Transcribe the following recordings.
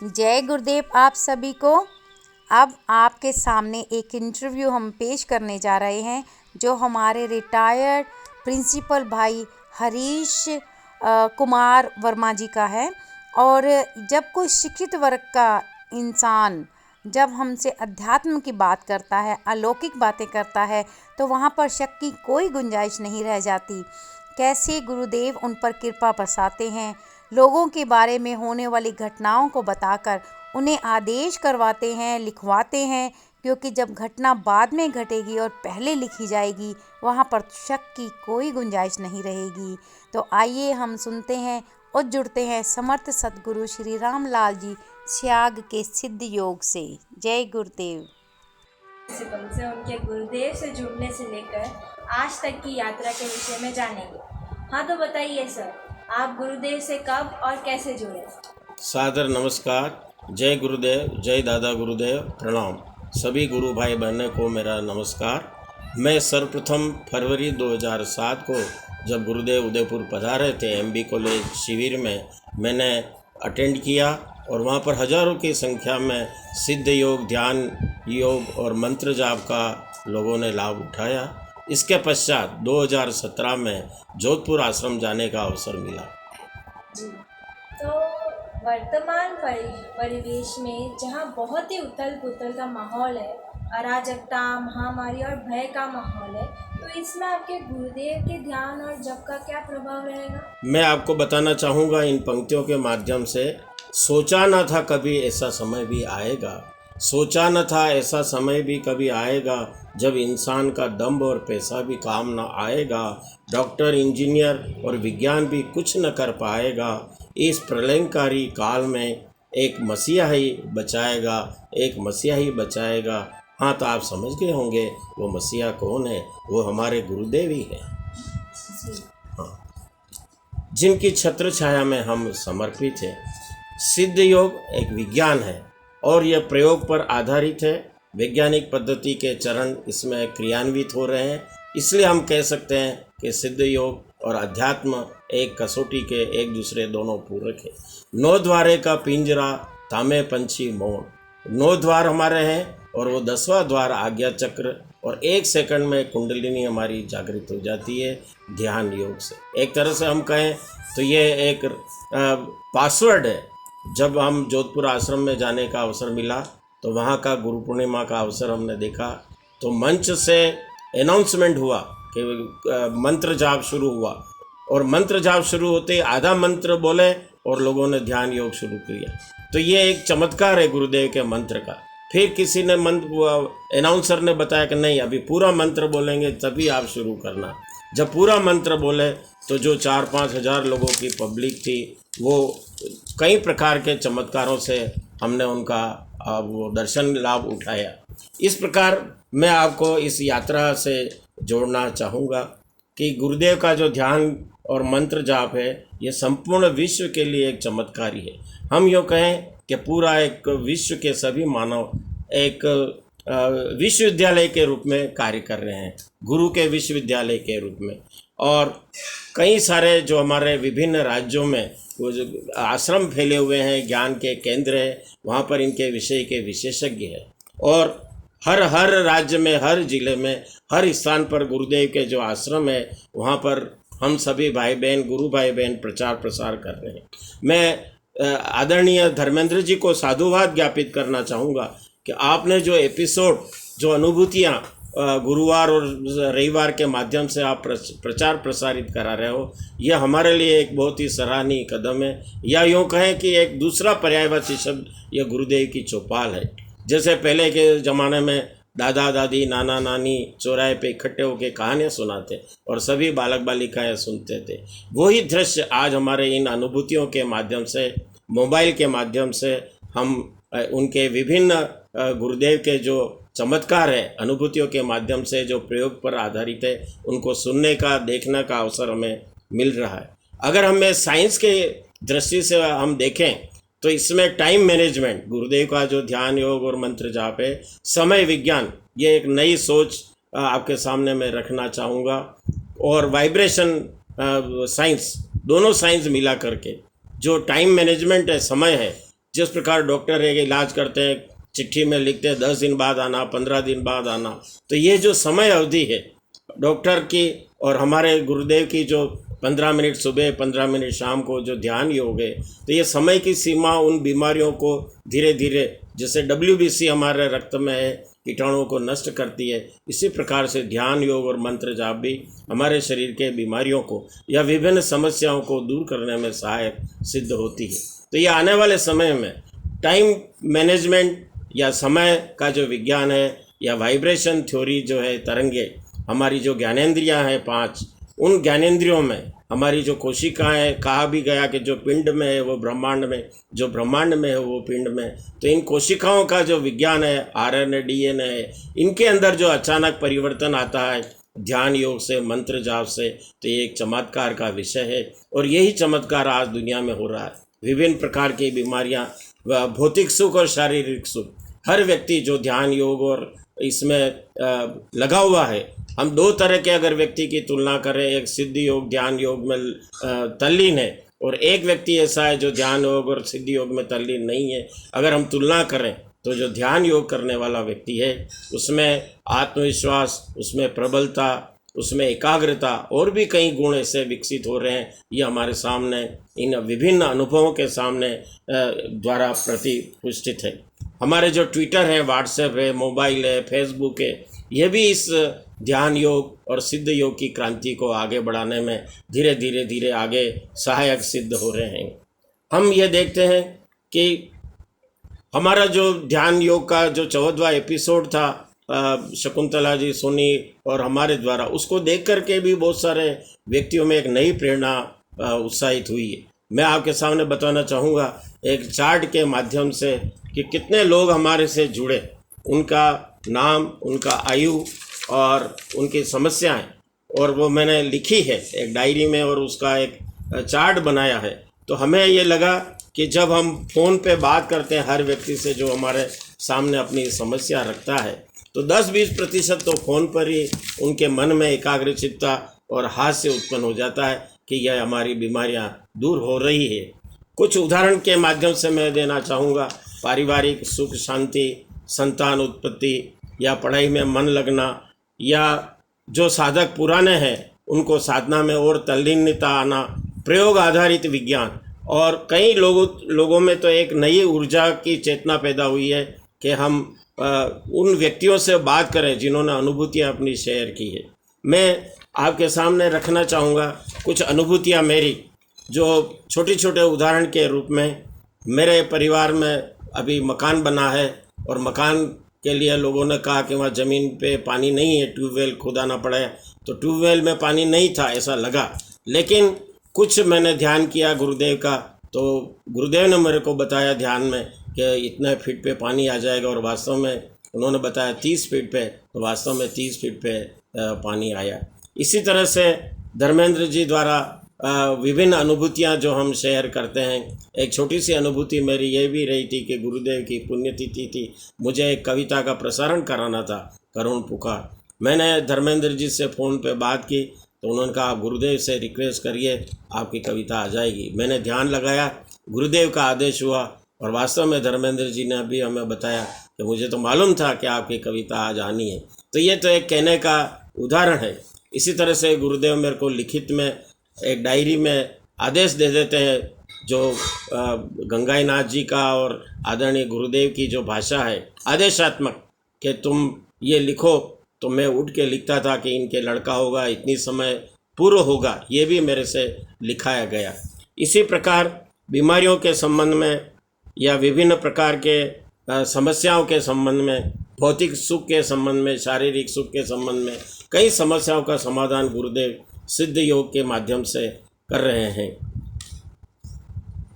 जय गुरुदेव आप सभी को। अब आपके सामने एक इंटरव्यू हम पेश करने जा रहे हैं जो हमारे रिटायर्ड प्रिंसिपल भाई हरीश कुमार वर्मा जी का है। और जब कोई शिक्षित वर्ग का इंसान जब हमसे अध्यात्म की बात करता है, अलौकिक बातें करता है, तो वहाँ पर शक की कोई गुंजाइश नहीं रह जाती। कैसे गुरुदेव उन पर कृपा बरसाते हैं, लोगों के बारे में होने वाली घटनाओं को बताकर उन्हें आदेश करवाते हैं, लिखवाते हैं, क्योंकि जब घटना बाद में घटेगी और पहले लिखी जाएगी वहाँ पर शक की कोई गुंजाइश नहीं रहेगी। तो आइए हम सुनते हैं और जुड़ते हैं समर्थ सद्गुरु श्री रामलाल जी स्याग के सिद्ध योग से। जय गुरुदेव। प्रिंसिपल से उनके गुरुदेव से जुड़ने से लेकर आज तक की यात्रा के विषय में जानेंगे। हाँ तो बताइए सर, आप गुरुदेव से कब और कैसे जुड़े? सादर नमस्कार। जय गुरुदेव, जय दादा गुरुदेव, प्रणाम। सभी गुरु भाई बहनों को मेरा नमस्कार। मैं सर्वप्रथम फरवरी 2007 को जब गुरुदेव उदयपुर पधारे थे एमबी कॉलेज शिविर में, मैंने अटेंड किया और वहाँ पर हज़ारों की संख्या में सिद्ध योग, ध्यान योग और मंत्र जाप का लोगों ने लाभ उठाया। इसके पश्चात 2017 में जोधपुर आश्रम जाने का अवसर मिला। जी, तो वर्तमान परिवेश में जहाँ बहुत ही उथल पुथल का माहौल है, अराजकता, महामारी और भय का माहौल है, तो इसमें आपके गुरुदेव के ध्यान और जप का क्या प्रभाव रहेगा? मैं आपको बताना चाहूँगा इन पंक्तियों के माध्यम से। सोचा न था कभी ऐसा समय भी आएगा, सोचा न था ऐसा समय भी कभी आएगा जब इंसान का दम्भ और पैसा भी काम न आएगा, डॉक्टर, इंजीनियर और विज्ञान भी कुछ न कर पाएगा। इस प्रलयंकारी काल में एक मसीहा ही बचाएगा, एक मसीहा ही बचाएगा। हाँ, तो आप समझ गए होंगे वो मसीहा कौन है। वो हमारे गुरुदेव ही है। हाँ, जिनकी छत्र छाया में हम समर्पित हैं। सिद्ध योग एक विज्ञान है और यह प्रयोग पर आधारित है। वैज्ञानिक पद्धति के चरण इसमें क्रियान्वित हो रहे हैं, इसलिए हम कह सकते हैं कि सिद्ध योग और अध्यात्म एक कसौटी के एक दूसरे दोनों पूरक है। 9 द्वारे का पिंजरा, तामे पंछी मौन। 9 द्वार हमारे हैं और वो 10वां द्वार आज्ञा चक्र, और 1 सेकंड में कुंडलिनी हमारी जागृत हो जाती है ध्यान योग से। एक तरह से हम कहें तो ये एक पासवर्ड है। जब हम जोधपुर आश्रम में जाने का अवसर मिला तो वहाँ का गुरु पूर्णिमा का अवसर हमने देखा, तो मंच से अनाउंसमेंट हुआ कि मंत्र जाप शुरू हुआ, और मंत्र जाप शुरू होते आधा मंत्र बोले और लोगों ने ध्यान योग शुरू किया। तो ये एक चमत्कार है गुरुदेव के मंत्र का। फिर किसी ने अनाउंसर ने बताया कि नहीं, अभी पूरा मंत्र बोलेंगे तभी आप शुरू करना। जब पूरा मंत्र बोले तो जो 4-5 हज़ार लोगों की पब्लिक थी, वो कई प्रकार के चमत्कारों से हमने उनका वो दर्शन लाभ उठाया। इस प्रकार मैं आपको इस यात्रा से जोड़ना चाहूँगा कि गुरुदेव का जो ध्यान और मंत्र जाप है ये संपूर्ण विश्व के लिए एक चमत्कारी है। हम यूँ कहें कि पूरा एक विश्व के सभी मानव एक विश्वविद्यालय के रूप में कार्य कर रहे हैं, गुरु के विश्वविद्यालय के रूप में। और कई सारे जो हमारे विभिन्न राज्यों में वो जो आश्रम फैले हुए हैं, ज्ञान के केंद्र है, वहाँ पर इनके विषय के विशेषज्ञ हैं। और हर राज्य में, हर जिले में, हर स्थान पर गुरुदेव के जो आश्रम है वहाँ पर हम सभी भाई बहन, गुरु भाई बहन प्रचार प्रसार कर रहे हैं। मैं आदरणीय धर्मेंद्र जी को साधुवाद ज्ञापित करना चाहूँगा कि आपने जो एपिसोड, जो अनुभूतियाँ गुरुवार और रविवार के माध्यम से आप प्रचार प्रसारित करा रहे हो, यह हमारे लिए एक बहुत ही सराहनीय कदम है। या यूँ कहें कि एक दूसरा पर्यायवाची शब्द यह गुरुदेव की चौपाल है। जैसे पहले के ज़माने में दादा दादी, नाना नानी चौराहे पे इकट्ठे होकर कहानियाँ सुनाते और सभी बालक बालिकाएँ सुनते थे, वही दृश्य आज हमारे इन अनुभूतियों के माध्यम से, मोबाइल के माध्यम से हम उनके विभिन्न गुरुदेव के जो चमत्कार है, अनुभूतियों के माध्यम से जो प्रयोग पर आधारित है, उनको सुनने का, देखने का अवसर हमें मिल रहा है। अगर हमें साइंस के दृष्टि से हम देखें तो इसमें टाइम मैनेजमेंट, गुरुदेव का जो ध्यान योग और मंत्र जाप है, समय विज्ञान, ये एक नई सोच आपके सामने मैं रखना चाहूँगा। और वाइब्रेशन साइंस, दोनों साइंस मिला करके जो टाइम मैनेजमेंट है, समय है, जिस प्रकार डॉक्टर एक इलाज करते हैं, चिट्ठी में लिखते हैं 10 दिन बाद आना, 15 दिन बाद आना, तो ये जो समय अवधि है डॉक्टर की और हमारे गुरुदेव की जो 15 मिनट सुबह 15 मिनट शाम को जो ध्यान योग है, तो ये समय की सीमा उन बीमारियों को धीरे धीरे, जैसे WBC हमारे रक्त में है, कीटाणुओं को नष्ट करती है, इसी प्रकार से ध्यान योग और मंत्र जाप भी हमारे शरीर के बीमारियों को या विभिन्न समस्याओं को दूर करने में सहायक सिद्ध होती है। तो ये आने वाले समय में टाइम मैनेजमेंट या समय का जो विज्ञान है या वाइब्रेशन थ्योरी जो है, तरंगे, हमारी जो ज्ञानेंद्रियां हैं 5, उन ज्ञानेंद्रियों में हमारी जो कोशिकाएं, कहा भी गया कि जो पिंड में है वो ब्रह्मांड में, जो ब्रह्मांड में है वो पिंड में, तो इन कोशिकाओं का जो विज्ञान है, RNA DNA है, इनके अंदर जो अचानक परिवर्तन आता है ध्यान योग से, मंत्र जाप से, तो ये एक चमत्कार का विषय है। और यही चमत्कार आज दुनिया में हो रहा है। विभिन्न प्रकार की बीमारियां, भौतिक सुख और शारीरिक सुख, हर व्यक्ति जो ध्यान योग और इसमें लगा हुआ है, हम 2 तरह के अगर व्यक्ति की तुलना करें, एक सिद्ध योग ध्यान योग में तल्लीन है और एक व्यक्ति ऐसा है जो ध्यान योग और सिद्ध योग में तल्लीन नहीं है। अगर हम तुलना करें तो जो ध्यान योग करने वाला व्यक्ति है उसमें आत्मविश्वास, उसमें प्रबलता, उसमें एकाग्रता और भी कई गुण ऐसे विकसित हो रहे हैं। ये हमारे सामने इन विभिन्न अनुभवों के सामने द्वारा प्रतिपुष्टित है। हमारे जो ट्विटर है, व्हाट्सएप है, मोबाइल है, फेसबुक है, ये भी इस ध्यान योग और सिद्ध योग की क्रांति को आगे बढ़ाने में धीरे धीरे आगे सहायक सिद्ध हो रहे हैं। हम ये देखते हैं कि हमारा जो ध्यान योग का जो 14वां एपिसोड था, शकुंतला जी, सोनी और हमारे द्वारा, उसको देख कर के भी बहुत सारे व्यक्तियों में एक नई प्रेरणा उत्साहित हुई है। मैं आपके सामने बताना चाहूँगा एक चार्ट के माध्यम से कि कितने लोग हमारे से जुड़े, उनका नाम, उनका आयु और उनकी समस्याएं, और वो मैंने लिखी है एक डायरी में और उसका एक चार्ट बनाया है। तो हमें ये लगा कि जब हम फ़ोन पे बात करते हैं हर व्यक्ति से जो हमारे सामने अपनी समस्या रखता है, तो 10-20% तो फ़ोन पर ही उनके मन में एकाग्रचित्ता और हास्य उत्पन्न हो जाता है कि यह हमारी बीमारियां दूर हो रही है। कुछ उदाहरण के माध्यम से मैं देना चाहूँगा। पारिवारिक सुख शांति, संतान उत्पत्ति या पढ़ाई में मन लगना, या जो साधक पुराने हैं उनको साधना में और तल्लीनता आना, प्रयोग आधारित विज्ञान, और कई लोगों में तो एक नई ऊर्जा की चेतना पैदा हुई है कि हम उन व्यक्तियों से बात करें जिन्होंने अनुभूतियाँ अपनी शेयर की है। मैं आपके सामने रखना चाहूँगा कुछ अनुभूतियाँ मेरी, जो छोटे छोटे उदाहरण के रूप में। मेरे परिवार में अभी मकान बना है और मकान के लिए लोगों ने कहा कि वहाँ ज़मीन पे पानी नहीं है, ट्यूबवेल खोदाना पड़ा है। तो ट्यूबवेल में पानी नहीं था ऐसा लगा, लेकिन कुछ मैंने ध्यान किया गुरुदेव का, तो गुरुदेव ने मेरे को बताया ध्यान में कि इतने फीट पे पानी आ जाएगा, और वास्तव में उन्होंने बताया 30 फीट पे, तो वास्तव में 30 फीट पे पानी आया। इसी तरह से धर्मेंद्र जी द्वारा विभिन्न अनुभूतियाँ जो हम शेयर करते हैं। एक छोटी सी अनुभूति मेरी ये भी रही थी कि गुरुदेव की पुण्यतिथि थी, मुझे एक कविता का प्रसारण कराना था, करुण पुकार। मैंने धर्मेंद्र जी से फ़ोन पे बात की तो उन्होंने कहा आप गुरुदेव से रिक्वेस्ट करिए, आपकी कविता आ जाएगी। मैंने ध्यान लगाया, गुरुदेव का आदेश हुआ, और वास्तव में धर्मेंद्र जी ने अभी हमें बताया कि मुझे तो मालूम था कि आपकी कविता आज आनी है। तो ये तो एक कहने का उदाहरण है। इसी तरह से गुरुदेव मेरे को लिखित में एक डायरी में आदेश दे देते हैं, जो गंगाईनाथ जी का और आदरणीय गुरुदेव की जो भाषा है आदेशात्मक, कि तुम ये लिखो। तो मैं उठ के लिखता था कि इनके लड़का होगा, इतनी समय पूर्व होगा, ये भी मेरे से लिखाया गया। इसी प्रकार बीमारियों के संबंध में या विभिन्न प्रकार के समस्याओं के संबंध में, भौतिक सुख के संबंध में, शारीरिक सुख के संबंध में, कई समस्याओं का समाधान गुरुदेव सिद्ध योग के माध्यम से कर रहे हैं।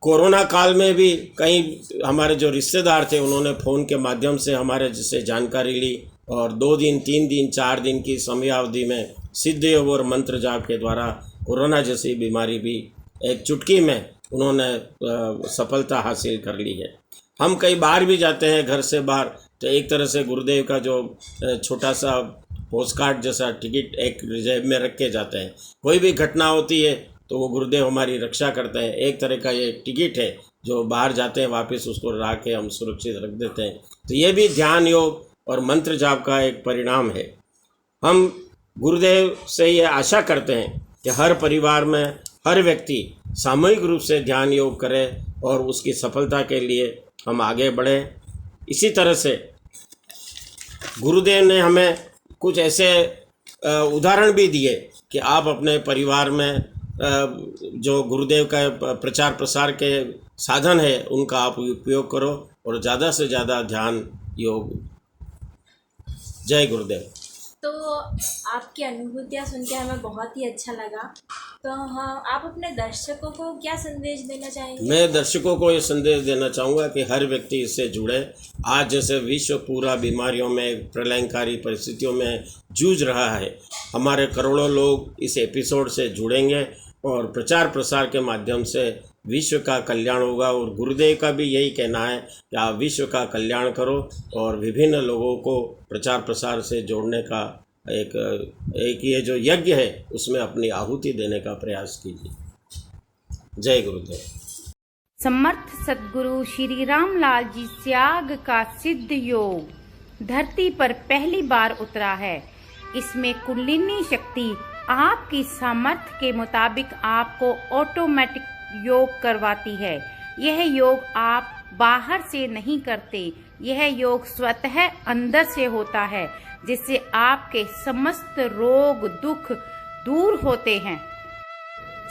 कोरोना काल में भी कई हमारे जो रिश्तेदार थे उन्होंने फ़ोन के माध्यम से हमारे जिससे जानकारी ली, और 2 दिन 3 दिन 4 दिन की समयावधि में सिद्ध योग और मंत्र जाप के द्वारा कोरोना जैसी बीमारी भी एक चुटकी में उन्होंने सफलता हासिल कर ली है। हम कई बार भी जाते हैं घर से बाहर, तो एक तरह से गुरुदेव का जो छोटा सा पोस्ट कार्ड जैसा टिकट एक जेब में रख के जाते हैं। कोई भी घटना होती है तो वो गुरुदेव हमारी रक्षा करते हैं। एक तरह का ये टिकट है जो बाहर जाते हैं वापस उसको ला के हम सुरक्षित रख देते हैं। तो ये भी ध्यान योग और मंत्र जाप का एक परिणाम है। हम गुरुदेव से ये आशा करते हैं कि हर परिवार में हर व्यक्ति सामूहिक रूप से ध्यान योग करे और उसकी सफलता के लिए हम आगे बढ़ें। इसी तरह से गुरुदेव ने हमें कुछ ऐसे उदाहरण भी दिए कि आप अपने परिवार में जो गुरुदेव का प्रचार प्रसार के साधन है उनका आप उपयोग करो और ज़्यादा से ज़्यादा ध्यान योग। जय गुरुदेव। तो आपकी अनुभूतियाँ सुन के हमें बहुत ही अच्छा लगा। तो हाँ, आप अपने दर्शकों को क्या संदेश देना चाहेंगे? मैं दर्शकों को ये संदेश देना चाहूँगा कि हर व्यक्ति इससे जुड़े। आज जैसे विश्व पूरा बीमारियों में प्रलयंकारी परिस्थितियों में जूझ रहा है, हमारे करोड़ों लोग इस एपिसोड से जुड़ेंगे और प्रचार प्रसार के माध्यम से विश्व का कल्याण होगा। और गुरुदेव का भी यही कहना है कि आप विश्व का कल्याण करो और विभिन्न लोगों को प्रचार प्रसार से जोड़ने का एक ये जो यज्ञ है उसमें अपनी आहुति देने का प्रयास कीजिए। जय गुरुदेव। समर्थ सद्गुरु श्री रामलाल जी त्याग का सिद्ध योग धरती पर पहली बार उतरा है। इसमें कुंडलिनी शक्ति आपकी सामर्थ्य के मुताबिक आपको ऑटोमेटिक योग करवाती है। यह योग आप बाहर से नहीं करते, यह योग स्वतः अंदर से होता है, जिससे आपके समस्त रोग दुख दूर होते हैं।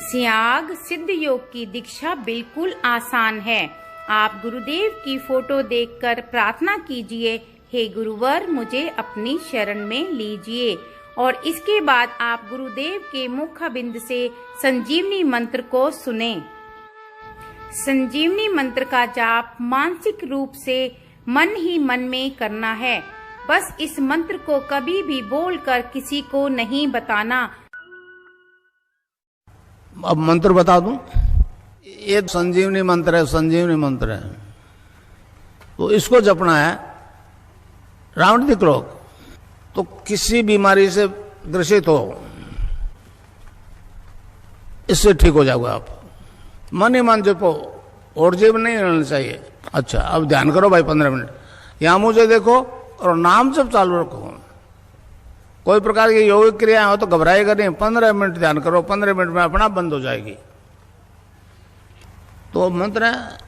त्याग सिद्ध योग की दीक्षा बिल्कुल आसान है। आप गुरुदेव की फोटो देखकर प्रार्थना कीजिए, हे गुरुवर मुझे अपनी शरण में लीजिए, और इसके बाद आप गुरुदेव के मुखबिंद से संजीवनी मंत्र को सुने। संजीवनी मंत्र का जाप मानसिक रूप से मन ही मन में करना है। बस इस मंत्र को कभी भी बोलकर किसी को नहीं बताना। अब मंत्र बता दूं, ये संजीवनी मंत्र है, संजीवनी मंत्र है। तो इसको जपना है राउंड द क्लॉक। तो किसी बीमारी से ग्रसित हो, इससे ठीक हो जाओगे आप। मन ही मन जपो, और जीव नहीं रहना चाहिए। अच्छा, अब ध्यान करो भाई 15 मिनट। यहां मुझे देखो और नाम जब चालू रखो। कोई प्रकार की योगिक क्रियाएं हो तो घबराएगा नहीं। 15 मिनट ध्यान करो, 15 मिनट में अपना बंद हो जाएगी। तो मंत्र है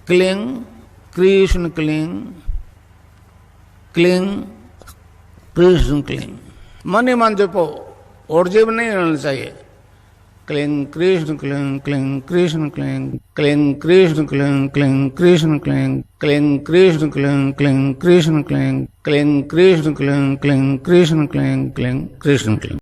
cling Krishna cling, cling Krishna cling. मन ही मन जपो, और जीव नहीं रहना चाहिए। Cling Krishna cling, cling Krishna cling, cling Krishna cling, cling Krishna cling, cling Krishna cling, cling Krishna cling, cling Krishna cling, cling Krishna cling, cling Krishna cling.